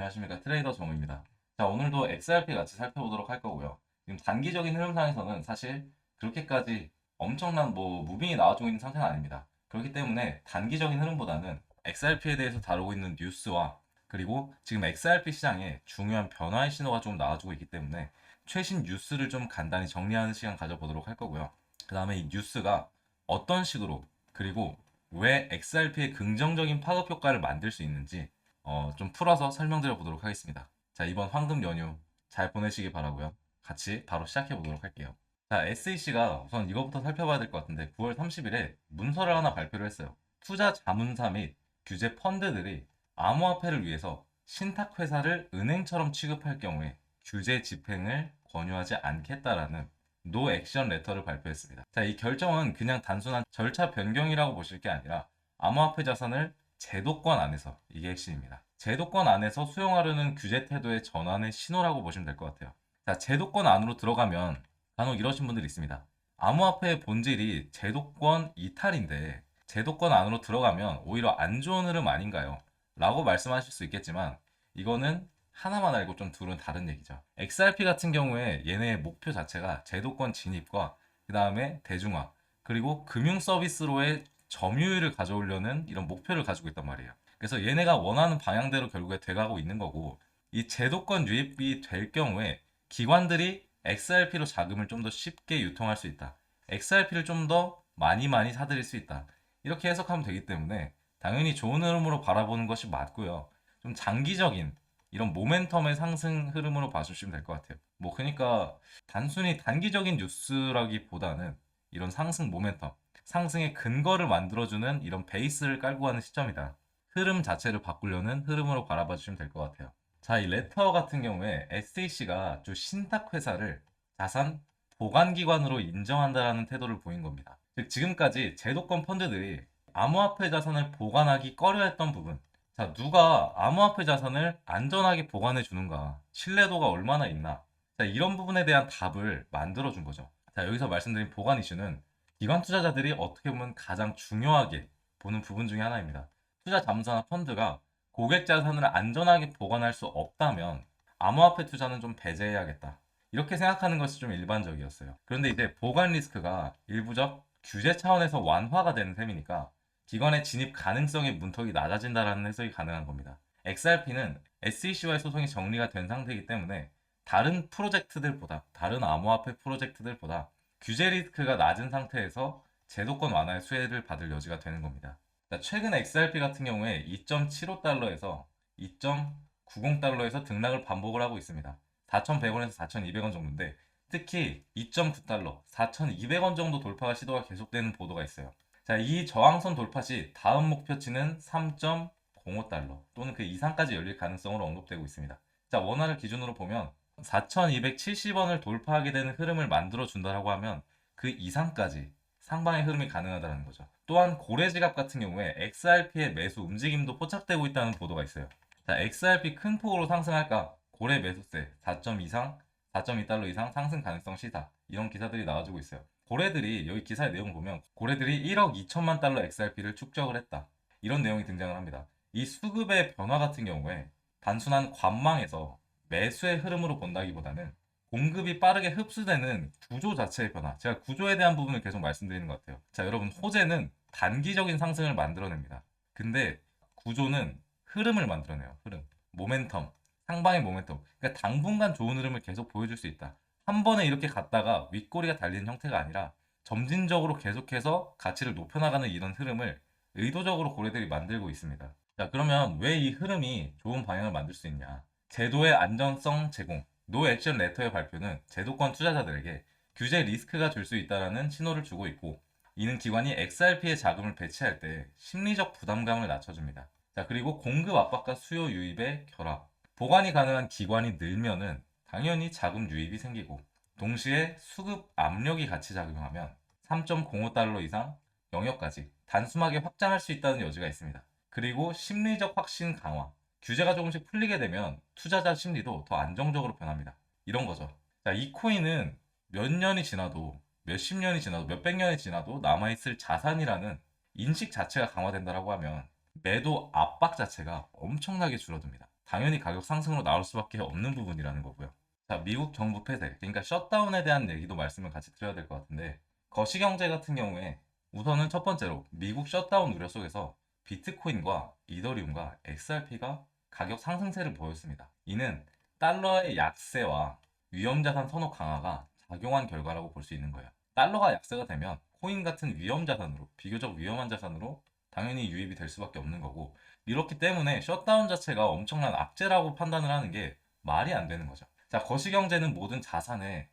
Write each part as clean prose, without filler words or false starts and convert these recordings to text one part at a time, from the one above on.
안녕하십니까. 트레이더 정우입니다. 자, 오늘도 XRP 같이 살펴보도록 할 거고요. 지금 단기적인 흐름상에서는 사실 그렇게까지 엄청난 무빙이 나와주고 있는 상태는 아닙니다. 그렇기 때문에 단기적인 흐름보다는 XRP에 대해서 다루고 있는 뉴스와 그리고 지금 XRP 시장에 중요한 변화의 신호가 좀 나와주고 있기 때문에 최신 뉴스를 좀 간단히 정리하는 시간 가져보도록 할 거고요. 그 다음에 이 뉴스가 어떤 식으로 그리고 왜 XRP의 긍정적인 파급 효과를 만들 수 있는지 좀 풀어서 설명드려 보도록 하겠습니다. 자, 이번 황금 연휴 잘 보내시기 바라고요. 같이 바로 시작해 보도록 할게요. 자, SEC가 우선 이거부터 살펴봐야 될 것 같은데 9월 30일에 문서를 하나 발표를 했어요. 투자 자문사 및 규제 펀드들이 암호화폐를 위해서 신탁회사를 은행처럼 취급할 경우에 규제 집행을 권유하지 않겠다라는 노 액션 레터를 발표했습니다. 자, 이 결정은 그냥 단순한 절차 변경이라고 보실 게 아니라 암호화폐 자산을 제도권 안에서 이게 핵심입니다. 제도권 안에서 수용하려는 규제 태도의 전환의 신호라고 보시면 될 것 같아요. 자, 제도권 안으로 들어가면 간혹 이러신 분들이 있습니다. 암호화폐의 본질이 제도권 이탈인데 제도권 안으로 들어가면 오히려 안 좋은 흐름 아닌가요? 라고 말씀하실 수 있겠지만 이거는 하나만 알고 좀 둘은 다른 얘기죠. XRP 같은 경우에 얘네의 목표 자체가 제도권 진입과 그 다음에 대중화 그리고 금융 서비스로의 점유율을 가져오려는 이런 목표를 가지고 있단 말이에요. 그래서 얘네가 원하는 방향대로 결국에 돼가고 있는 거고 이 제도권 유입이 될 경우에 기관들이 XRP로 자금을 좀 더 쉽게 유통할 수 있다. XRP를 좀 더 많이 사들일 수 있다. 이렇게 해석하면 되기 때문에 당연히 좋은 흐름으로 바라보는 것이 맞고요. 좀 장기적인 이런 모멘텀의 상승 흐름으로 봐주시면 될 것 같아요. 그러니까 단순히 단기적인 뉴스라기보다는 이런 상승 모멘텀, 상승의 근거를 만들어주는 이런 베이스를 깔고 가는 시점이다. 흐름 자체를 바꾸려는 흐름으로 바라봐 주시면 될 것 같아요. 자, 이 레터 같은 경우에 SEC가 주 신탁 회사를 자산 보관기관으로 인정한다라는 태도를 보인 겁니다. 즉, 지금까지 제도권 펀드들이 암호화폐 자산을 보관하기 꺼려했던 부분. 자, 누가 암호화폐 자산을 안전하게 보관해 주는가? 신뢰도가 얼마나 있나? 자, 이런 부분에 대한 답을 만들어 준 거죠. 자, 여기서 말씀드린 보관 이슈는 기관 투자자들이 어떻게 보면 가장 중요하게 보는 부분 중에 하나입니다. 투자 자문사나 펀드가 고객 자산을 안전하게 보관할 수 없다면 암호화폐 투자는 좀 배제해야겠다. 이렇게 생각하는 것이 좀 일반적이었어요. 그런데 이제 보관 리스크가 일부적 규제 차원에서 완화가 되는 셈이니까 기관의 진입 가능성의 문턱이 낮아진다는 해석이 가능한 겁니다. XRP는 SEC와의 소송이 정리가 된 상태이기 때문에 다른 프로젝트들보다 다른 암호화폐 프로젝트들보다 규제 리스크가 낮은 상태에서 제도권 완화의 수혜를 받을 여지가 되는 겁니다. 최근 XRP 같은 경우에 2.75달러에서 2.90달러에서 등락을 반복을 하고 있습니다. 4,100원에서 4,200원 정도인데 특히 2.9달러, 4,200원 정도 돌파가 시도가 계속되는 보도가 있어요. 자, 이 저항선 돌파 시 다음 목표치는 3.05달러 또는 그 이상까지 열릴 가능성으로 언급되고 있습니다. 자, 원화를 기준으로 보면 4,270원을 돌파하게 되는 흐름을 만들어 준다라고 하면 그 이상까지 상방의 흐름이 가능하다는 거죠. 또한 고래지갑 같은 경우에 XRP의 매수 움직임도 포착되고 있다는 보도가 있어요. 자, XRP 큰 폭으로 상승할까? 고래 매수세 4점 이상, 4.2달러 이상 상승 가능성 시사. 이런 기사들이 나와주고 있어요. 고래들이 여기 기사의 내용 보면 고래들이 1억 2천만 달러 XRP를 축적을 했다. 이런 내용이 등장을 합니다. 이 수급의 변화 같은 경우에 단순한 관망에서 매수의 흐름으로 본다기보다는 공급이 빠르게 흡수되는 구조 자체의 변화. 제가 구조에 대한 부분을 계속 말씀드리는 것 같아요. 자, 여러분, 호재는 단기적인 상승을 만들어냅니다. 근데 구조는 흐름을 만들어내요. 흐름. 모멘텀. 상방의 모멘텀. 그러니까 당분간 좋은 흐름을 계속 보여줄 수 있다. 한 번에 이렇게 갔다가 윗꼬리가 달리는 형태가 아니라 점진적으로 계속해서 가치를 높여나가는 이런 흐름을 의도적으로 고래들이 만들고 있습니다. 자, 그러면 왜 이 흐름이 좋은 방향을 만들 수 있냐? 제도의 안전성 제공. 노 액션 레터의 발표는 제도권 투자자들에게 규제 리스크가 줄 수 있다는 신호를 주고 있고 이는 기관이 XRP에 자금을 배치할 때 심리적 부담감을 낮춰줍니다. 자, 그리고 공급 압박과 수요 유입의 결합. 보관이 가능한 기관이 늘면은 당연히 자금 유입이 생기고 동시에 수급 압력이 같이 작용하면 3.05달러 이상 영역까지 단숨하게 확장할 수 있다는 여지가 있습니다. 그리고 심리적 확신 강화. 규제가 조금씩 풀리게 되면 투자자 심리도 더 안정적으로 변합니다. 이런 거죠. 자, 이 코인은 몇 년이 지나도 몇십 년이 지나도 몇백 년이 지나도 남아있을 자산이라는 인식 자체가 강화된다라고 하면 매도 압박 자체가 엄청나게 줄어듭니다. 당연히 가격 상승으로 나올 수밖에 없는 부분이라는 거고요. 자, 미국 정부 폐쇄, 그러니까 셧다운에 대한 얘기도 말씀을 같이 드려야 될 것 같은데, 거시경제 같은 경우에 우선은 첫 번째로 미국 셧다운 우려 속에서 비트코인과 이더리움과 XRP가 가격 상승세를 보였습니다. 이는 달러의 약세와 위험자산 선호 강화가 작용한 결과라고 볼 수 있는 거예요. 달러가 약세가 되면 코인 같은 위험 자산으로, 비교적 위험한 자산으로 당연히 유입이 될 수밖에 없는 거고, 이렇기 때문에 셧다운 자체가 엄청난 악재라고 판단을 하는 게 말이 안 되는 거죠. 자, 거시경제는 모든 자산의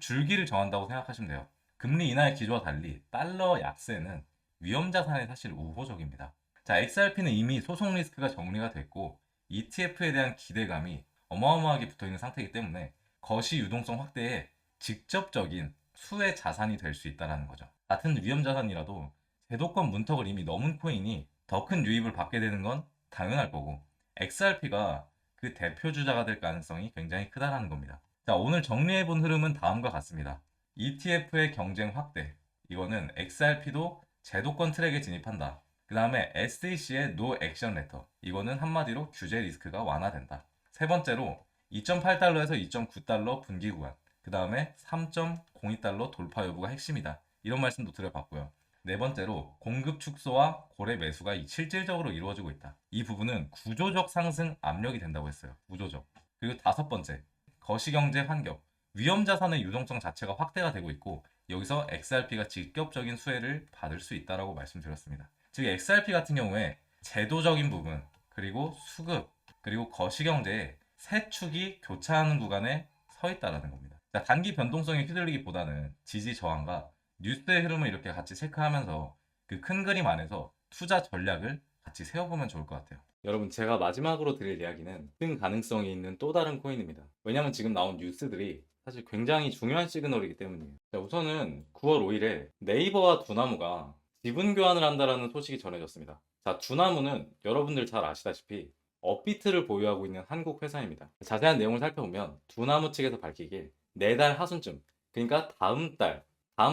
줄기를 정한다고 생각하시면 돼요. 금리 인하의 기조와 달리 달러 약세는 위험 자산에 사실 우호적입니다. 자, XRP는 이미 소송 리스크가 정리가 됐고 ETF에 대한 기대감이 어마어마하게 붙어있는 상태이기 때문에 거시 유동성 확대에 직접적인 수혜 자산이 될 수 있다는 거죠. 같은 위험 자산이라도 제도권 문턱을 이미 넘은 코인이 더 큰 유입을 받게 되는 건 당연할 거고, XRP가 그 대표 주자가 될 가능성이 굉장히 크다라는 겁니다. 자, 오늘 정리해본 흐름은 다음과 같습니다. ETF의 경쟁 확대, 이거는 XRP도 제도권 트랙에 진입한다. 그 다음에 SEC의 No Action Letter, 이거는 한마디로 규제 리스크가 완화된다. 세 번째로 2.8달러에서 2.9달러 분기 구간, 그 다음에 3.02달러 돌파 여부가 핵심이다. 이런 말씀도 드려봤고요. 네 번째로 공급 축소와 고래 매수가 실질적으로 이루어지고 있다. 이 부분은 구조적 상승 압력이 된다고 했어요. 구조적. 그리고 다섯 번째, 거시경제 환경. 위험 자산의 유동성 자체가 확대가 되고 있고 여기서 XRP가 직접적인 수혜를 받을 수 있다라고 말씀드렸습니다. 즉 XRP 같은 경우에 제도적인 부분, 그리고 수급, 그리고 거시경제의 세 축이 교차하는 구간에 서 있다라는 겁니다. 자, 단기 변동성에 휘둘리기보다는 지지 저항과 뉴스의 흐름을 이렇게 같이 체크하면서 그 큰 그림 안에서 투자 전략을 같이 세워보면 좋을 것 같아요. 여러분, 제가 마지막으로 드릴 이야기는 큰 가능성이 있는 또 다른 코인입니다. 왜냐하면 지금 나온 뉴스들이 사실 굉장히 중요한 시그널이기 때문이에요. 자, 우선은 9월 5일에 네이버와 두나무가 지분 교환을 한다라는 소식이 전해졌습니다. 자, 두나무는 여러분들 잘 아시다시피 업비트를 보유하고 있는 한국 회사입니다. 자세한 내용을 살펴보면 두나무 측에서 밝히길 내달 하순쯤, 그러니까 다음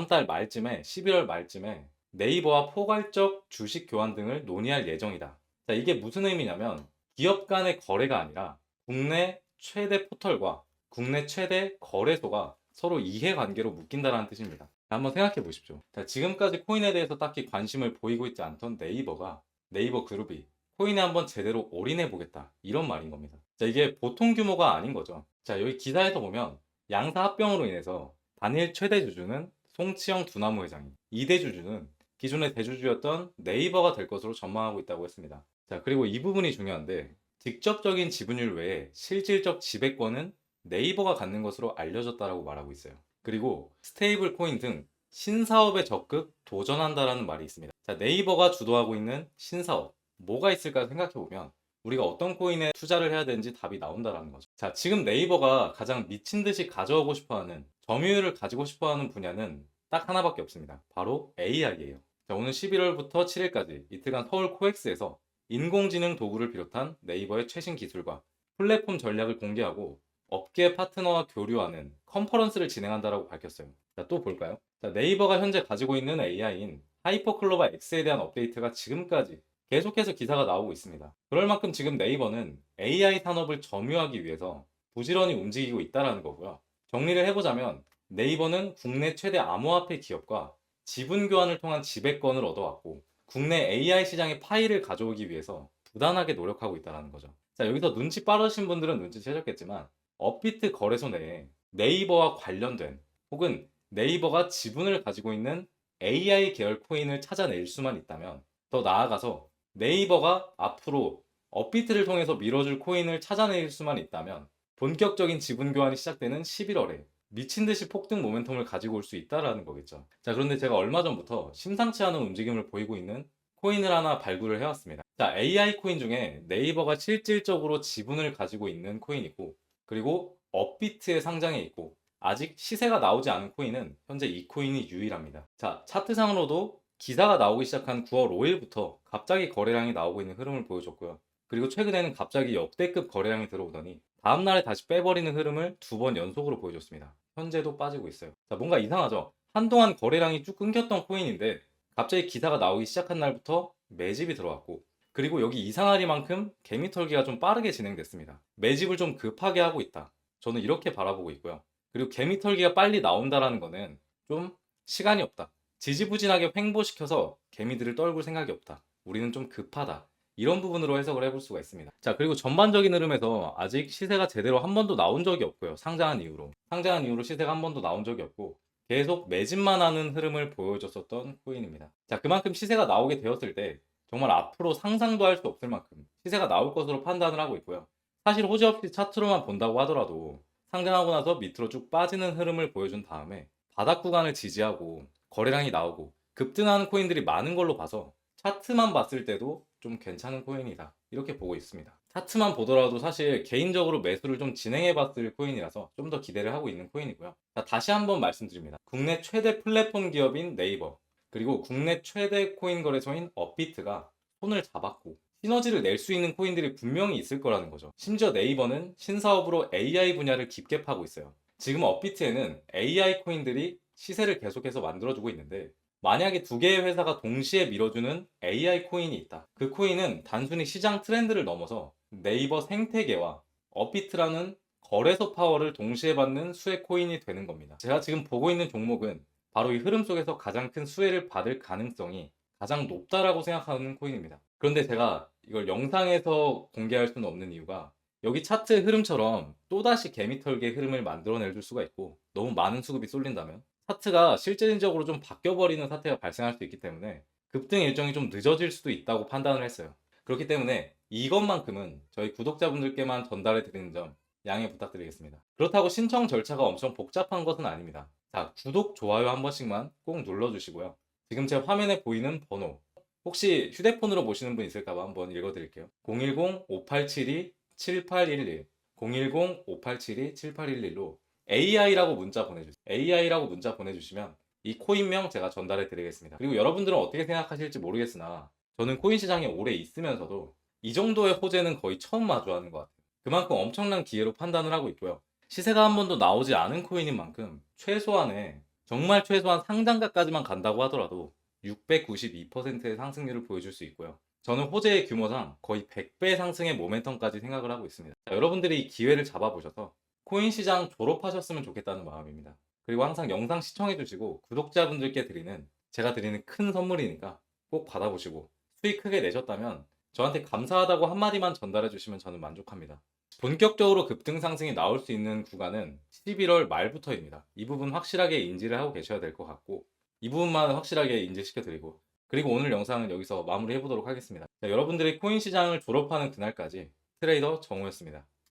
달 말쯤에 11월 말쯤에 네이버와 포괄적 주식 교환 등을 논의할 예정이다. 자, 이게 무슨 의미냐면 기업 간의 거래가 아니라 국내 최대 포털과 국내 최대 거래소가 서로 이해관계로 묶인다는 뜻입니다. 자, 한번 생각해 보십시오. 자, 지금까지 코인에 대해서 딱히 관심을 보이고 있지 않던 네이버가, 네이버 그룹이 코인에 한번 제대로 올인해 보겠다, 이런 말인 겁니다. 자, 이게 보통 규모가 아닌 거죠. 자, 여기 기사에서 보면 양사 합병으로 인해서 단일 최대 주주는 송치영 두나무 회장이, 2대 주주는 기존의 대주주였던 네이버가 될 것으로 전망하고 있다고 했습니다. 자, 그리고 이 부분이 중요한데 직접적인 지분율 외에 실질적 지배권은 네이버가 갖는 것으로 알려졌다라고 말하고 있어요. 그리고 스테이블 코인 등 신사업에 적극 도전한다라는 말이 있습니다. 자, 네이버가 주도하고 있는 신사업 뭐가 있을까 생각해 보면 우리가 어떤 코인에 투자를 해야 되는지 답이 나온다라는 거죠. 자, 지금 네이버가 가장 미친 듯이 가져오고 싶어하는, 점유율을 가지고 싶어하는 분야는 딱 하나밖에 없습니다. 바로 AI예요. 자, 오늘 11월부터 7일까지 이틀간 서울 코엑스에서 인공지능 도구를 비롯한 네이버의 최신 기술과 플랫폼 전략을 공개하고 업계 파트너와 교류하는 컨퍼런스를 진행한다라고 밝혔어요. 자, 또 볼까요? 자, 네이버가 현재 가지고 있는 AI인 하이퍼클로바 X에 대한 업데이트가 지금까지 계속해서 기사가 나오고 있습니다. 그럴 만큼 지금 네이버는 AI 산업을 점유하기 위해서 부지런히 움직이고 있다는 거고요. 정리를 해보자면 네이버는 국내 최대 암호화폐 기업과 지분 교환을 통한 지배권을 얻어왔고 국내 AI 시장의 파이를 가져오기 위해서 부단하게 노력하고 있다는 거죠. 자, 여기서 눈치 빠르신 분들은 눈치채셨겠지만 업비트 거래소 내에 네이버와 관련된 혹은 네이버가 지분을 가지고 있는 AI 계열 코인을 찾아낼 수만 있다면, 더 나아가서 네이버가 앞으로 업비트를 통해서 밀어줄 코인을 찾아낼 수만 있다면 본격적인 지분 교환이 시작되는 11월에 미친 듯이 폭등 모멘텀을 가지고 올 수 있다라는 거겠죠. 자, 그런데 제가 얼마 전부터 심상치 않은 움직임을 보이고 있는 코인을 하나 발굴을 해왔습니다. 자, AI 코인 중에 네이버가 실질적으로 지분을 가지고 있는 코인이고, 그리고 업비트에 상장해 있고 아직 시세가 나오지 않은 코인은 현재 이 코인이 유일합니다. 자, 차트상으로도 기사가 나오기 시작한 9월 5일부터 갑자기 거래량이 나오고 있는 흐름을 보여줬고요. 그리고 최근에는 갑자기 역대급 거래량이 들어오더니 다음날에 다시 빼버리는 흐름을 두 번 연속으로 보여줬습니다. 현재도 빠지고 있어요. 자, 뭔가 이상하죠? 한동안 거래량이 쭉 끊겼던 코인인데 갑자기 기사가 나오기 시작한 날부터 매집이 들어왔고, 그리고 여기 이상하리만큼 개미털기가 좀 빠르게 진행됐습니다. 매집을 좀 급하게 하고 있다. 저는 이렇게 바라보고 있고요. 그리고 개미털기가 빨리 나온다라는 거는 좀 시간이 없다. 지지부진하게 횡보시켜서 개미들을 떨굴 생각이 없다. 우리는 좀 급하다. 이런 부분으로 해석을 해볼 수가 있습니다. 자, 그리고 전반적인 흐름에서 아직 시세가 제대로 한 번도 나온 적이 없고요. 상장한 이후로. 상장한 이후로 시세가 한 번도 나온 적이 없고 계속 매집만 하는 흐름을 보여줬었던 코인입니다. 자, 그만큼 시세가 나오게 되었을 때 정말 앞으로 상상도 할 수 없을 만큼 시세가 나올 것으로 판단을 하고 있고요. 사실 호재 없이 차트로만 본다고 하더라도 상장하고 나서 밑으로 쭉 빠지는 흐름을 보여준 다음에 바닥 구간을 지지하고 거래량이 나오고 급등하는 코인들이 많은 걸로 봐서 차트만 봤을 때도 좀 괜찮은 코인이다. 이렇게 보고 있습니다. 차트만 보더라도 사실 개인적으로 매수를 좀 진행해 봤을 코인이라서 좀 더 기대를 하고 있는 코인이고요. 자, 다시 한번 말씀드립니다. 국내 최대 플랫폼 기업인 네이버, 그리고 국내 최대 코인 거래소인 업비트가 손을 잡았고 시너지를 낼 수 있는 코인들이 분명히 있을 거라는 거죠. 심지어 네이버는 신사업으로 AI 분야를 깊게 파고 있어요. 지금 업비트에는 AI 코인들이 시세를 계속해서 만들어주고 있는데 만약에 두 개의 회사가 동시에 밀어주는 AI 코인이 있다. 그 코인은 단순히 시장 트렌드를 넘어서 네이버 생태계와 업비트라는 거래소 파워를 동시에 받는 수혜 코인이 되는 겁니다. 제가 지금 보고 있는 종목은 바로 이 흐름 속에서 가장 큰 수혜를 받을 가능성이 가장 높다라고 생각하는 코인입니다. 그런데 제가 이걸 영상에서 공개할 수는 없는 이유가 여기 차트의 흐름처럼 또다시 개미털기의 흐름을 만들어낼 수가 있고 너무 많은 수급이 쏠린다면 차트가 실질적으로 좀 바뀌어버리는 사태가 발생할 수 있기 때문에 급등 일정이 좀 늦어질 수도 있다고 판단을 했어요. 그렇기 때문에 이것만큼은 저희 구독자분들께만 전달해 드리는 점 양해 부탁드리겠습니다. 그렇다고 신청 절차가 엄청 복잡한 것은 아닙니다. 자, 구독, 좋아요 한 번씩만 꼭 눌러주시고요. 지금 제 화면에 보이는 번호, 혹시 휴대폰으로 보시는 분 있을까봐 한번 읽어드릴게요. 010-5872-7811, 010-5872-7811로 AI라고 문자 보내주세요. AI라고 문자 보내주시면 이 코인명 제가 전달해 드리겠습니다. 그리고 여러분들은 어떻게 생각하실지 모르겠으나 저는 코인 시장에 오래 있으면서도 이 정도의 호재는 거의 처음 마주하는 것 같아요. 그만큼 엄청난 기회로 판단을 하고 있고요. 시세가 한 번도 나오지 않은 코인인 만큼 최소한의 정말 최소한 상장가까지만 간다고 하더라도 692%의 상승률을 보여줄 수 있고요. 저는 호재의 규모상 거의 100배 상승의 모멘텀까지 생각을 하고 있습니다. 자, 여러분들이 이 기회를 잡아보셔서 코인 시장 졸업하셨으면 좋겠다는 마음입니다. 그리고 항상 영상 시청해주시고 구독자분들께 드리는 제가 드리는 큰 선물이니까 꼭 받아보시고 수익 크게 내셨다면 저한테 감사하다고 한마디만 전달해 주시면 저는 만족합니다. 본격적으로 급등 상승이 나올 수 있는 구간은 11월 말부터입니다. 이 부분 확실하게 인지를 하고 계셔야 될 것 같고 이 부분만 확실하게 인지시켜 드리고 그리고 오늘 영상은 여기서 마무리해 보도록 하겠습니다. 자, 여러분들이 코인 시장을 졸업하는 그날까지 트레이더 정우였습니다.